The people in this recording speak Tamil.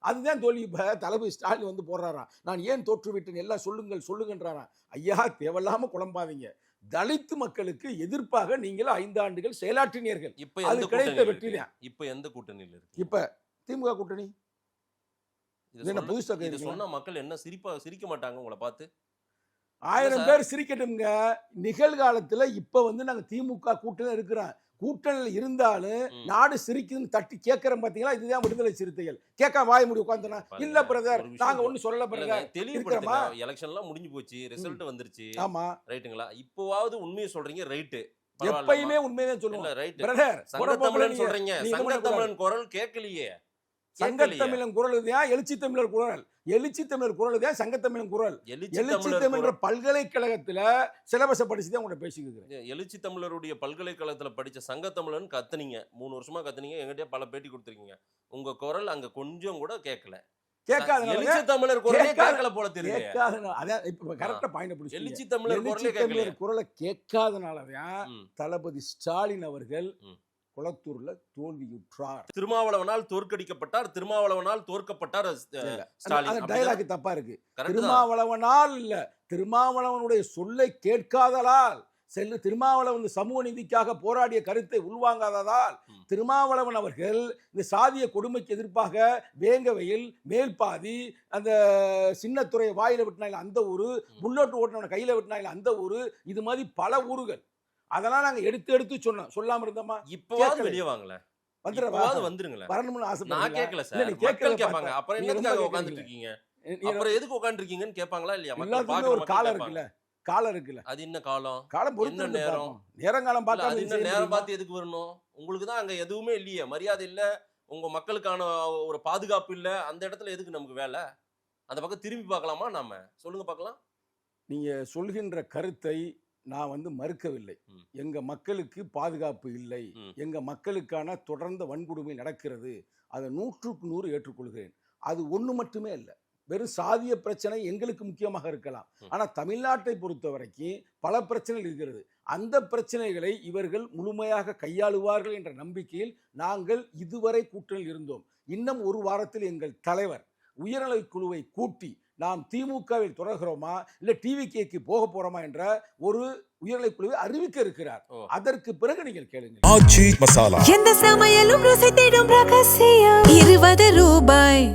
அதுதான் தோல்வி. இப்ப தளபதி ஸ்டாலின் வந்து போடுறாராம், நான் ஏன் தோற்றுவிட்டேன் எல்லாம் சொல்லுங்கன்றாராம். ஐயா தேவையில்லாம குழம்பாதீங்க. தலித்து மக்களுக்கு எதிர்ப்பாக நீங்கள் 5 ஆண்டுகள் செயலாற்றினீர்கள். அது கிடைத்த வெற்றி தான். இப்ப எந்த கூட்டணியில் இருக்கு? இப்ப திமுக கூட்டணி. இது சொன்னா மக்கள் என்ன சிரிக்க மாட்டாங்க உங்களை பார்த்து? 1000 பேர் சிரிக்கட்டும்ங்க. நிகழ்காலத்துல இப்ப வந்து நாங்க திமுக கூட்டணி இருக்கிறோம். கூட்டணியில் இருந்தாலும் நாடு சிரிக்குதுன்னு தட்டி கேட்கறோம் பாத்தீங்களா? இதுதான் விடுதலை சிறுத்தைகள். கேட்க வாய முடி உட்கார்ந்தனா இல்ல பிரதர் நாங்க ஒண்ணு சொல்லல பிரதர். தெளிவுபடுத்துங்க. எலெக்ஷன் எல்லாம் முடிஞ்சு போச்சு, ரிசல்ட் வந்துருச்சு. ஆமா ரைட்டுங்களா? இப்போவாவது உண்மையை சொல்றீங்க. ரைட். எப்பயுமே உண்மையை சொல்லுவோம் பிரதர். சங்கத்தமிழன் சொல்றீங்க. சங்கத்தமிழன் குரல் கேட்கலையே. சங்கத்தமிழன் குரல் தான் எழுச்சி தமிழர் குரல். எழுச்சி தமிழர் குரல் தான் சங்கத்தமிழன் குரல். எழுச்சி தமிழர் பல்கலைக்கழகத்துல சிலபஸ படிச்சுதான் உங்கள்ட்ட பேசிக்கிறேன். எழுச்சி தமிழருடைய பல்கலைக்கழகத்துல படிச்ச சங்கத்தமிழன் கத்துனீங்க. 3 வருஷமா கத்துனீங்க. எங்கிட்டே பல பேட்டி கொடுத்துருக்கீங்க. உங்க குரல் அங்க கொஞ்சம் கூட கேட்கல. எழுச்சி தமிழர் குரலே கேட்கல போல தெரியுது. அதான் இப்ப கரெக்டா பாயிண்ட் பிடிச்சு. எழுச்சி தமிழர் குரலை கேட்காதனாலதான் தளபதி ஸ்டாலின் அவர்கள் குளத்தூர்ல தோல்வியுற்றார். திருமாவளவனால் தோற்கடிக்கப்பட்டார். திருமாவளவனால் தோற்கப்பட்டார் ஸ்டாலின். டயலாக் தப்பா இருக்கு. திருமாவளவனால் இல்ல, திருமாவளவனுடைய சொல்லை கேட்காதலால், திருமாவளவன் சமூக நீதிக்காக போராடிய கருத்தை உள்வாங்காததால் திருமாவளவன் அவர்கள் இந்த சாதிய கொடுமைக்கு எதிர்ப்பாக வேங்கவையில் மேல்பாதி, அந்த சின்னத்துறை வாயில விட்டினாயில் அந்த ஊரு, புல்லட் ஓட்டுனவனை கையில விட்டினாயில் அந்த ஊரு, இது மாதிரி பல ஊர்கள். அதெல்லாம் நாங்க எடுத்து சொன்னோம். சொல்லாம இருந்தோமா? இப்போவாது வெளியே வாங்கல. வந்துருங்களேன். வரணும்னு ஆசை. நான் கேட்கல சார். மக்கள் கேட்பாங்க. அப்புறம் என்னத்துக்காக உட்கார்ந்துட்டு இருக்கீங்க? அப்புறம் எதுக்கு உட்கார்ந்துருக்கீங்கன்னு கேட்பாங்களா இல்லையா? மக்கள் ஒரு காலம் இருக்குல்ல. காலம் இருக்குல்ல. அது என்ன காலம்? காலம் பொறுத்து நேரம். நேரங்காலம் பார்த்து அது என்ன நேரம் பார்த்து எதுக்கு வரணும்? உங்களுக்கு தான் அங்க எதுவுமே இல்லையே. மரியாதை இல்ல. உங்க மக்களுக்கான ஒரு பாதுகாப்பு இல்ல. அந்த இடத்துல எதுக்கு நமக்கு வேலை? அந்த பக்கம் திரும்பி பார்க்கலாமா நாம? சொல்லுங்க பார்க்கலாம். நீங்க சொல்கின்ற கருத்தை நான் வந்து மறுக்கவில்லை. எங்க மக்களுக்கு பாதுகாப்பு இல்லை, எங்க மக்களுக்கான தொடர்ந்த வன்கொடுமை நடக்கிறது. அதை 100க்கு 100 ஏற்றுக்கொள்கிறேன். அது ஒண்ணு மட்டுமே இல்லை. வெறும் சாதிய பிரச்சனை எங்களுக்கு முக்கியமாக இருக்கலாம். ஆனா தமிழ்நாட்டை பொறுத்த வரைக்கும் பல பிரச்சனைகள் இருக்கிறது. அந்த பிரச்சனைகளை இவர்கள் முழுமையாக கையாளுவார்கள் என்ற நம்பிக்கையில் நாங்கள் இதுவரை கூட்டணியில் இருந்தோம். இன்னும் ஒரு வாரத்தில் எங்கள் தலைவர் உயர்நிலை குழுவை கூட்டி நாம் திமுகவில் தொடர்கிறோமா இல்ல டிவிகேக்கு போக போறோமா என்ற ஒரு உயர்நிலை குழுவை அறிவிக்க இருக்கிறார். அதற்கு பிறகு நீங்கள் கேளுங்க. ஆச்சி மசாலா எந்த சமையலும் ருசி தேடும் ரகசியம் 20 ரூபாய்.